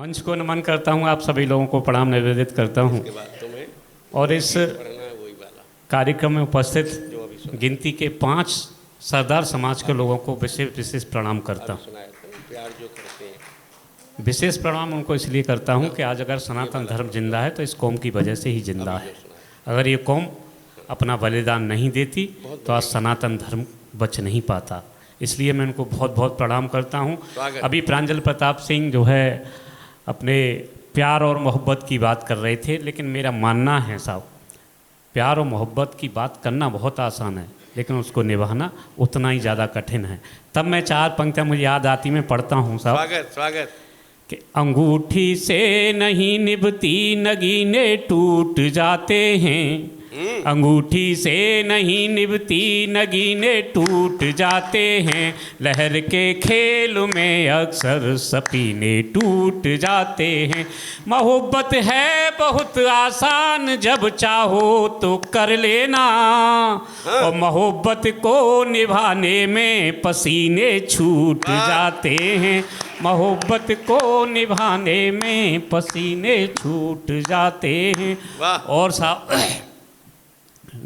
मंच को नमन करता हूँ, आप सभी लोगों को प्रणाम निवेदित करता हूँ और इस कार्यक्रम में उपस्थित गिनती के 5 सरदार समाज के लोगों को विशेष प्रणाम करता हूँ। विशेष प्रणाम उनको इसलिए करता हूँ कि आज अगर सनातन धर्म जिंदा है तो इस कौम की वजह से ही जिंदा है। अगर ये कौम अपना बलिदान नहीं देती तो आज सनातन धर्म बच नहीं पाता, इसलिए मैं उनको बहुत बहुत प्रणाम करता हूँ। अभी प्रांजल प्रताप सिंह जो है अपने प्यार और मोहब्बत की बात कर रहे थे, लेकिन मेरा मानना है साहब, प्यार और मोहब्बत की बात करना बहुत आसान है लेकिन उसको निभाना उतना ही ज़्यादा कठिन है। तब मैं 4 पंक्तियाँ मुझे याद आती, मैं पढ़ता हूँ साहब। स्वागत स्वागत। कि अंगूठी से नहीं निभती नगीने टूट जाते हैं, अंगूठी से नहीं निभती नगीने टूट जाते हैं, लहर के खेल में अक्सर सपीने टूट जाते हैं। मोहब्बत है बहुत आसान, जब चाहो तो कर लेना, और मोहब्बत को निभाने में पसीने छूट जाते हैं, मोहब्बत को निभाने में पसीने छूट जाते हैं। और साहब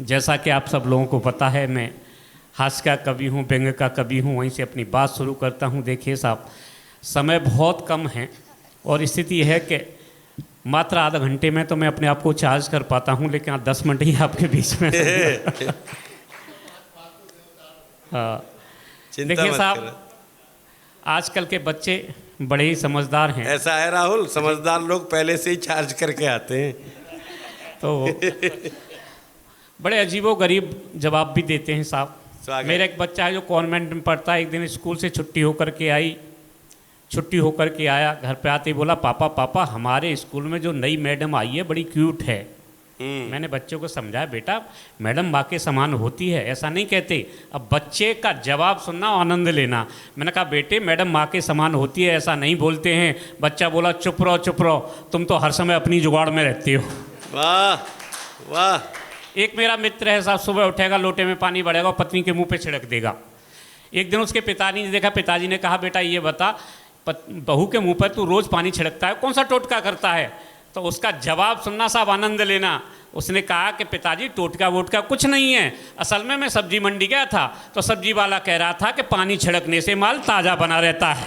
जैसा कि आप सब लोगों को पता है, मैं हास्य का कवि हूँ, व्यंग्य का कवि हूँ, वहीं से अपनी बात शुरू करता हूँ। देखिए साहब, समय बहुत कम है और स्थिति यह है कि मात्र आधा घंटे में तो मैं अपने आप को चार्ज कर पाता हूँ, लेकिन 10 मिनट ही आपके बीच में हाँ, देखिए साहब, आजकल के बच्चे बड़े ही समझदार हैं। ऐसा है राहुल, समझदार लोग पहले से ही चार्ज करके आते हैं तो बड़े अजीबो गरीब जवाब भी देते हैं साहब। मेरा एक बच्चा है जो कॉन्वेंट में पढ़ता है, एक दिन स्कूल से छुट्टी होकर के आया, घर पे आते ही बोला, पापा पापा हमारे स्कूल में जो नई मैडम आई है बड़ी क्यूट है। मैंने बच्चों को समझाया, बेटा मैडम माँ के समान होती है, ऐसा नहीं कहते। अब बच्चे का जवाब सुनना, आनंद लेना। मैंने कहा, बेटे मैडम माँ के समान होती है ऐसा नहीं बोलते हैं। बच्चा बोला, चुप रहो, तुम तो हर समय अपनी जुगाड़ में रहते हो। वाह वाह। एक मेरा मित्र है साहब, सुबह उठेगा, लोटे में पानी बढ़ेगा और पत्नी के मुंह पे छिड़क देगा। एक दिन उसके पिताजी ने देखा, पिताजी ने कहा, बेटा ये बता, बहू के मुंह पर तू रोज़ पानी छिड़कता है, कौन सा टोटका करता है? तो उसका जवाब सुनना साहब, आनंद लेना। उसने कहा कि पिताजी टोटका वोटका कुछ नहीं है, असल में मैं सब्जी मंडी गया था तो सब्जी वाला कह रहा था कि पानी छिड़कने से माल ताज़ा बना रहता है।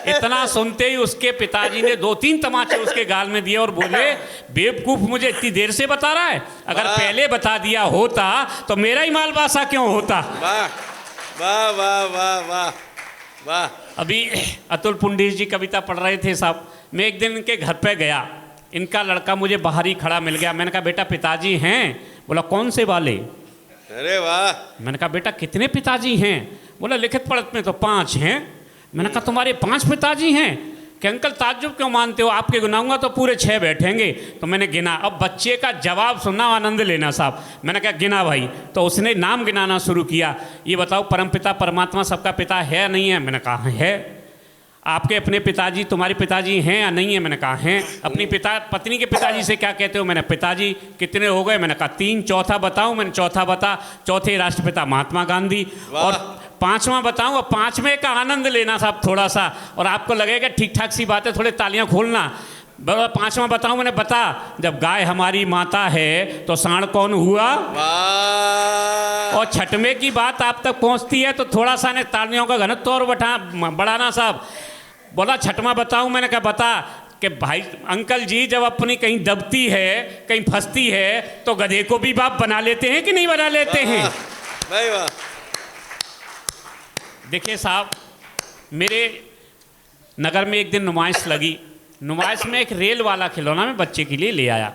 इतना सुनते ही उसके पिताजी ने 2-3 तमाचे उसके गाल में दिए और बोले, बेवकूफ, मुझे इतनी देर से बता रहा है, अगर पहले बता दिया होता तो मेरा ही माल बासा क्यों होता। वाह वाह वाह वाह वाह वाह। अभी अतुल पुंडीर जी कविता पढ़ रहे थे साहब, मैं एक दिन इनके घर पे गया, इनका लड़का मुझे बाहर ही खड़ा मिल गया। मैंने कहा, बेटा पिताजी हैं? बोला, कौन से वाले? अरे वाह। मैंने कहा, बेटा कितने पिताजी हैं? बोला, लिखित पढ़त में तो 5 हैं। मैंने कहा, तुम्हारे 5 पिताजी हैं? कि अंकल ताज्जुब क्यों मानते हो, आपके गिनाऊंगा तो पूरे 6 बैठेंगे। तो मैंने गिना। अब बच्चे का जवाब सुनना, आनंद लेना साहब। मैंने कहा, गिना भाई। तो उसने नाम गिनाना शुरू किया। ये बताओ, परमपिता परमात्मा सबका पिता है या नहीं है? मैंने कहा है। आपके अपने पिताजी, तुम्हारे पिताजी हैं या नहीं है? मैंने कहा हैं। अपनी पत्नी के पिताजी से क्या कहते हो? मैंने, पिताजी कितने हो गए? मैंने कहा 3। चौथा बताऊं? मैंने चौथा बता। चौथे राष्ट्रपिता महात्मा गांधी। और 5वां बताऊं? और 5वें का आनंद लेना साहब थोड़ा सा, और आपको लगेगा ठीक ठाक सी बात है, थोड़े तालियां खोलना। 5वां बताऊं? मैंने, बता, जब गाय हमारी माता है तो सांड कौन हुआ? और 6वें की बात आप तक पहुंचती है तो थोड़ा सा ने तालियों का घनत्व और बढ़ाना साहब। बोला, 6वां बताऊं? मैंने कहा बता। कि भाई अंकल जी, जब अपनी कहीं दबती है, कहीं फंसती है तो गधे को भी बाप बना लेते हैं कि नहीं बना लेते हैं? भाई वाह। देखिए साहब, मेरे नगर में एक दिन नुमाइश लगी। नुमाइश में एक रेल वाला खिलौना मैं बच्चे के लिए ले आया।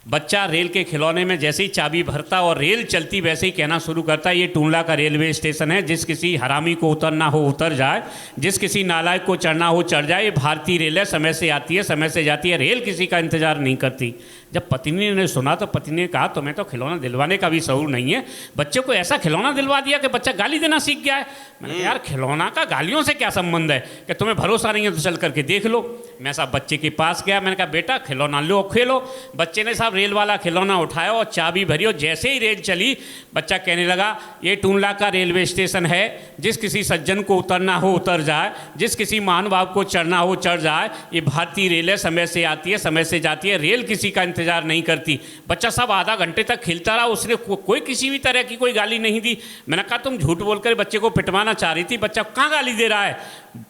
बच्चा रेल के खिलौने में जैसे ही चाबी भरता और रेल चलती वैसे ही कहना शुरू करता, ये टूंडला का रेलवे स्टेशन है, जिस किसी हरामी को उतरना हो उतर जाए, जिस किसी नालायक को चढ़ना हो चढ़ जाए, ये भारतीय रेल है, समय से आती है समय से जाती है, रेल किसी का इंतजार नहीं करती। जब पत्नी ने सुना तो पत्नी ने कहा, तुम्हें तो खिलौना दिलवाने का भी शऊर नहीं है, बच्चे को ऐसा खिलौना दिलवा दिया कि बच्चा गाली देना सीख गया है। मैंने कहा, यार खिलौना का गालियों से क्या संबंध है? कि तुम्हें भरोसा नहीं है तो चल करके देख लो। मैं साहब बच्चे के पास गया, मैंने कहा, बेटा खिलौना लो खेलो। बच्चे ने साहब साहब रेल वाला खिलौना उठाया और चाबी भरी, और जैसे ही रेल चली बच्चा कहने लगा ये टूंडला का रेलवे स्टेशन है, जिस किसी सज्जन को उतरना हो उतर जाए, जिस किसी महानुभाव को चढ़ना हो चढ़ जाए, ये भारतीय रेल है, समय से आती है समय से जाती है, रेल किसी का इंतजार नहीं करती। बच्चा साहब आधा घंटे तक खिलता रहा, उसने कोई किसी भी तरह की कोई गाली नहीं दी। मैंने कहा तुम झूठ बोलकर बच्चे को पिटवाना चाह रही थी, बच्चा कहाँ गाली दे रहा है?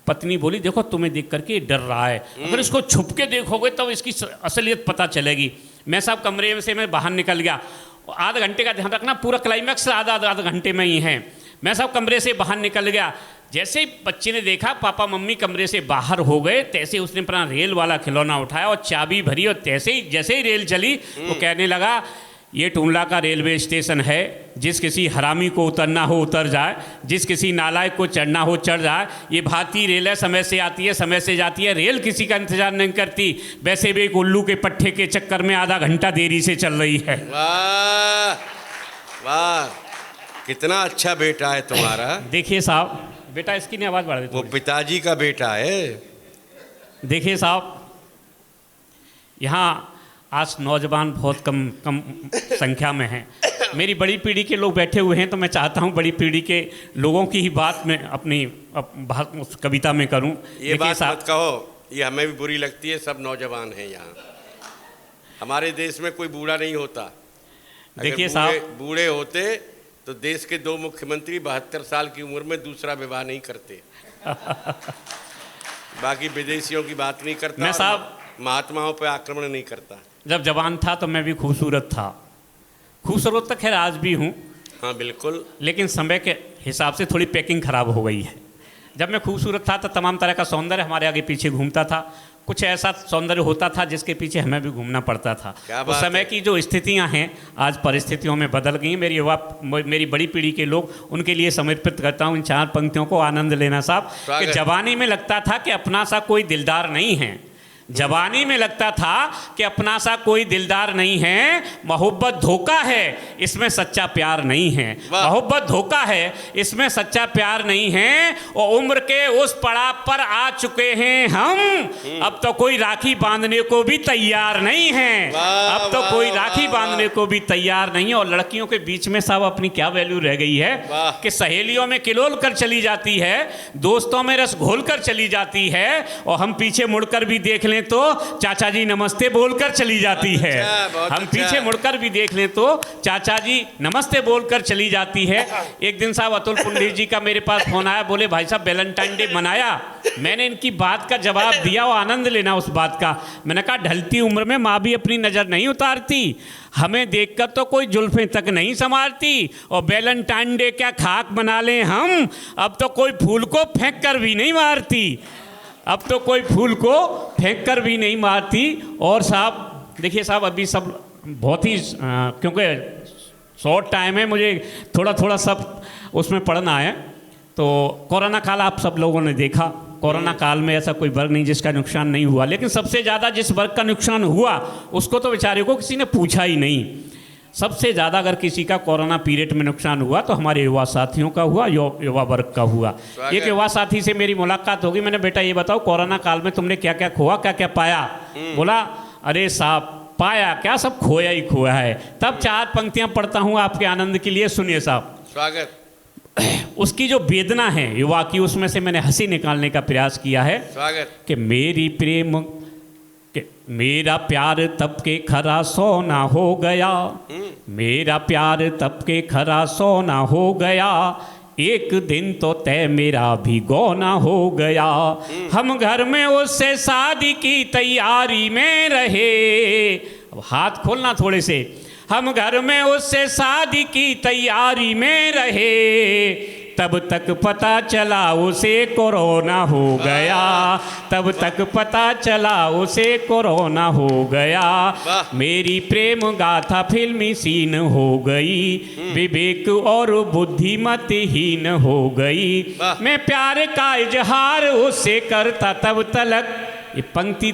पत्नी बोली देखो तुम्हें देख करके डर रहा है, अगर इसको छुप के देखोगे तब इसकी असलियत पता चलेगी। मैं साहब कमरे से मैं बाहर निकल गया, आधा घंटे का ध्यान रखना, पूरा क्लाइमैक्स आधा घंटे में ही है। मैं साहब कमरे से बाहर निकल गया, जैसे ही बच्चे ने देखा पापा मम्मी कमरे से बाहर हो गए, तैसे उसने अपना रेल वाला खिलौना उठाया और चाबी भरी, और जैसे ही रेल चली वो कहने लगा ये टूंडला का रेलवे स्टेशन है, जिस किसी हरामी को उतरना हो उतर जाए, जिस किसी नालायक को चढ़ना हो चढ़ जाए, ये भारतीय रेल है, समय से आती है समय से जाती है, रेल किसी का इंतजार नहीं करती, वैसे भी एक उल्लू के पट्टे के चक्कर में आधा घंटा देरी से चल रही है। वाह वाह, कितना अच्छा बेटा है तुम्हारा। देखिए साहब, बेटा इसकी नहीं आवाज़ बढ़ा देती, वो पिताजी का बेटा है। देखिए साहब, यहाँ आज नौजवान बहुत कम संख्या में हैं, मेरी बड़ी पीढ़ी के लोग बैठे हुए हैं, तो मैं चाहता हूँ बड़ी पीढ़ी के लोगों की ही बात मैं अपनी उस कविता में करूँ। ये बात मत कहो, ये हमें भी बुरी लगती है, सब नौजवान हैं यहाँ। हमारे देश में कोई बूढ़ा नहीं होता। देखिए साहब, बूढ़े होते तो देश के 2 मुख्यमंत्री 72 साल की उम्र में दूसरा विवाह नहीं करते। बाकी विदेशियों की बात नहीं करता, मैं साहब महात्माओं पर आक्रमण नहीं करता। जब जवान था तो मैं भी खूबसूरत था, खूबसूरत तो खैर आज भी हूँ। हाँ बिल्कुल, लेकिन समय के हिसाब से थोड़ी पैकिंग खराब हो गई है। जब मैं खूबसूरत था तो तमाम तरह का सौंदर्य हमारे आगे पीछे घूमता था, कुछ ऐसा सौंदर्य होता था जिसके पीछे हमें भी घूमना पड़ता था। उस समय की जो स्थितियां हैं आज परिस्थितियों में बदल गई। मेरी बड़ी पीढ़ी के लोग, उनके लिए समर्पित करता हूं इन 4 पंक्तियों को। आनंद लेना साहब कि जवानी में लगता था कि अपना सा कोई दिलदार नहीं है, जवानी में लगता था कि अपना सा कोई दिलदार नहीं है, मोहब्बत धोखा है इसमें सच्चा प्यार नहीं है, मोहब्बत धोखा है इसमें सच्चा प्यार नहीं है, और उम्र के उस पड़ाव पर आ चुके हैं हम, अब तो कोई राखी बांधने को भी तैयार नहीं है, अब तो कोई राखी बांधने को भी तैयार नहीं है। और लड़कियों के बीच में साहब अपनी क्या वैल्यू रह गई है कि सहेलियों में किलोल कर चली जाती है, दोस्तों में रस घोल कर चली जाती है, और हम पीछे मुड़कर भी देख तो चाचा जी नमस्ते बोलकर चली जाती है। हम पीछे मुड़कर भी देख लें तो चाचा जी नमस्ते बोलकर चली जाती है। एक दिन साहब अतुल पुंडीर जी का मेरे पास फोन आया, बोले भाई साहब वैलेंटाइन डे मनाया? मैंने इनकी बात का जवाब दिया और आनंद लेना उस बात का। मैंने कहा ढलती उम्र में माँ भी अपनी नज़र नहीं उतारती, हमें देखकर तो कोई जुल्फें तक नहीं संवारती, और वैलेंटाइन डे क्या खाक बना लें हम, अब तो कोई फूल को फेंक कर भी नहीं मारती, अब तो कोई फूल को फेंक कर भी नहीं मारती। और साहब देखिए साहब, अभी सब बहुत ही क्योंकि शॉर्ट टाइम है, मुझे थोड़ा सब उसमें पढ़ना है। तो कोरोना काल आप सब लोगों ने देखा, कोरोना काल में ऐसा कोई वर्ग नहीं जिसका नुकसान नहीं हुआ, लेकिन सबसे ज़्यादा जिस वर्ग का नुकसान हुआ उसको तो बेचारे को किसी ने पूछा ही नहीं। सबसे ज़्यादा अगर किसी का कोरोना पीरियड में नुकसान हुआ तो हमारे युवा साथियों का हुआ, युवा वर्ग का हुआ। एक युवा साथी से मेरी मुलाकात होगी, मैंने बेटा ये बताओ कोरोना काल में तुमने क्या क्या खोआ, क्या क्या पाया? बोला अरे साहब पाया क्या, सब खोया ही खोया है। तब 4 पंक्तियां पढ़ता हूँ आपके आनंद के लिए, सुनिए साहब। स्वागत। उसकी जो वेदना है युवा की, उसमें से मैंने हंसी निकालने का प्रयास किया है। स्वागत। कि मेरा प्यार तब के खरा सोना हो गया, मेरा प्यार तब के खरा सोना हो गया, एक दिन तो तय मेरा भी गौना हो गया। हम घर में उससे शादी की तैयारी में रहे, अब हाथ खोलना थोड़े से, हम घर में उससे शादी की तैयारी में रहे, तब तक पता चला उसे कोरोना हो गया, तब तक पता चला उसे कोरोना हो गया। मेरी प्रेम गाथा फिल्मी सीन हो गई, विवेक और बुद्धिमतहीन हो गई, मैं प्यार का इजहार उससे करता तब तलक, ये पंक्ति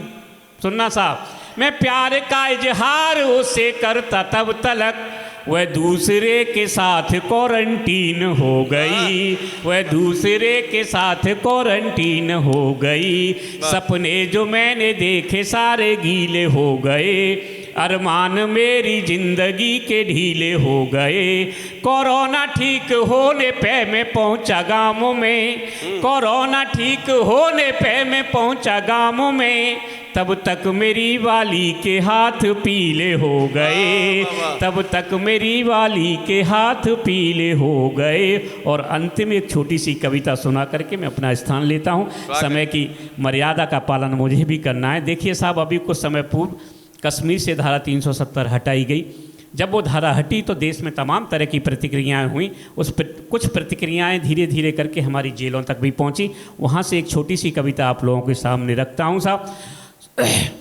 सुनना साहब, मैं प्यार का इजहार उससे करता तब तलक, वह दूसरे के साथ क्वारंटीन हो गई, वह दूसरे के साथ क्वारंटीन हो गई, सपने जो मैंने देखे सारे गीले हो गए, अरमान मेरी जिंदगी के ढीले हो गए। कोरोना ठीक होने पे मैं पहुंचा गाँव में, कोरोना ठीक होने पे मैं पहुंचा गाँव में, तब तक मेरी वाली के हाथ पीले हो गए, तब तक मेरी वाली के हाथ पीले हो गए। और अंतिम एक छोटी सी कविता सुना करके मैं अपना स्थान लेता हूँ। समय की मर्यादा का पालन मुझे भी करना है। देखिए साहब, अभी कुछ समय पूर्व कश्मीर से धारा 370 हटाई गई। जब वो धारा हटी तो देश में तमाम तरह की प्रतिक्रियाएं हुई। कुछ प्रतिक्रियाएं धीरे धीरे करके हमारी जेलों तक भी पहुंची। वहाँ से एक छोटी सी कविता आप लोगों के सामने रखता हूँ साहब।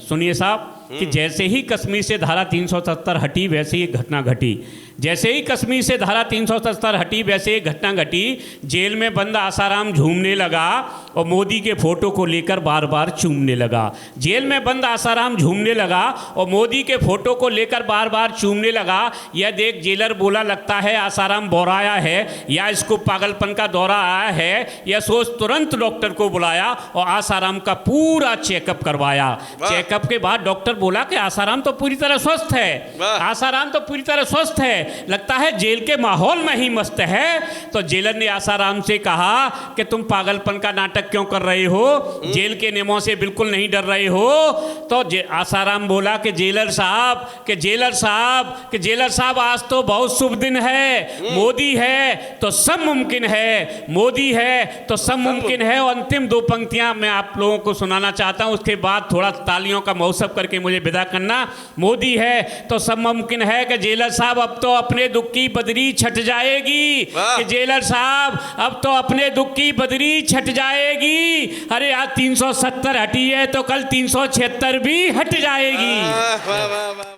सुनिए साहब कि जैसे ही कश्मीर से धारा 370 हटी वैसे ही एक घटना घटी। जैसे ही कश्मीर से धारा 370 हटी वैसे एक घटना घटी। जेल में बंद आसाराम झूमने लगा और मोदी के फोटो को लेकर बार बार चूमने लगा। जेल में बंद आसाराम झूमने लगा और मोदी के फोटो को लेकर बार बार चूमने लगा। यह देख जेलर बोला, लगता है आसाराम बौराया है या इसको पागलपन का दौरा आया है। यह सोच तुरंत डॉक्टर को बुलाया और आसाराम का पूरा चेकअप करवाया। चेकअप के बाद डॉक्टर बोला कि आसाराम तो पूरी तरह स्वस्थ है, आसाराम तो पूरी तरह स्वस्थ है, लगता है जेल के माहौल में ही मस्त है। तो जेलर ने आसाराम से कहा कि तुम पागलपन का नाटक क्यों कर रहे हो, जेल के नियमों से बिल्कुल नहीं डर रहे हो। तो आसाराम बोला कि जेलर साहब, कि जेलर साहब, कि जेलर साहब, आज तो बहुत शुभ दिन है। मोदी है तो सब मुमकिन है, मोदी है तो सब मुमकिन है। और अंतिम दो पंक्तियां मैं आप लोगों को सुनाना चाहता हूं, उसके बाद थोड़ा तालियों का मौसम करके मुझे विदा करना। मोदी है तो सब मुमकिन है कि जेलर साहब अब तो अपने दुख की बदरी छट जाएगी, कि जेलर साहब अब तो अपने दुख की बदरी छट जाएगी। अरे आज 370 हटी है तो कल 376 भी हट जाएगी।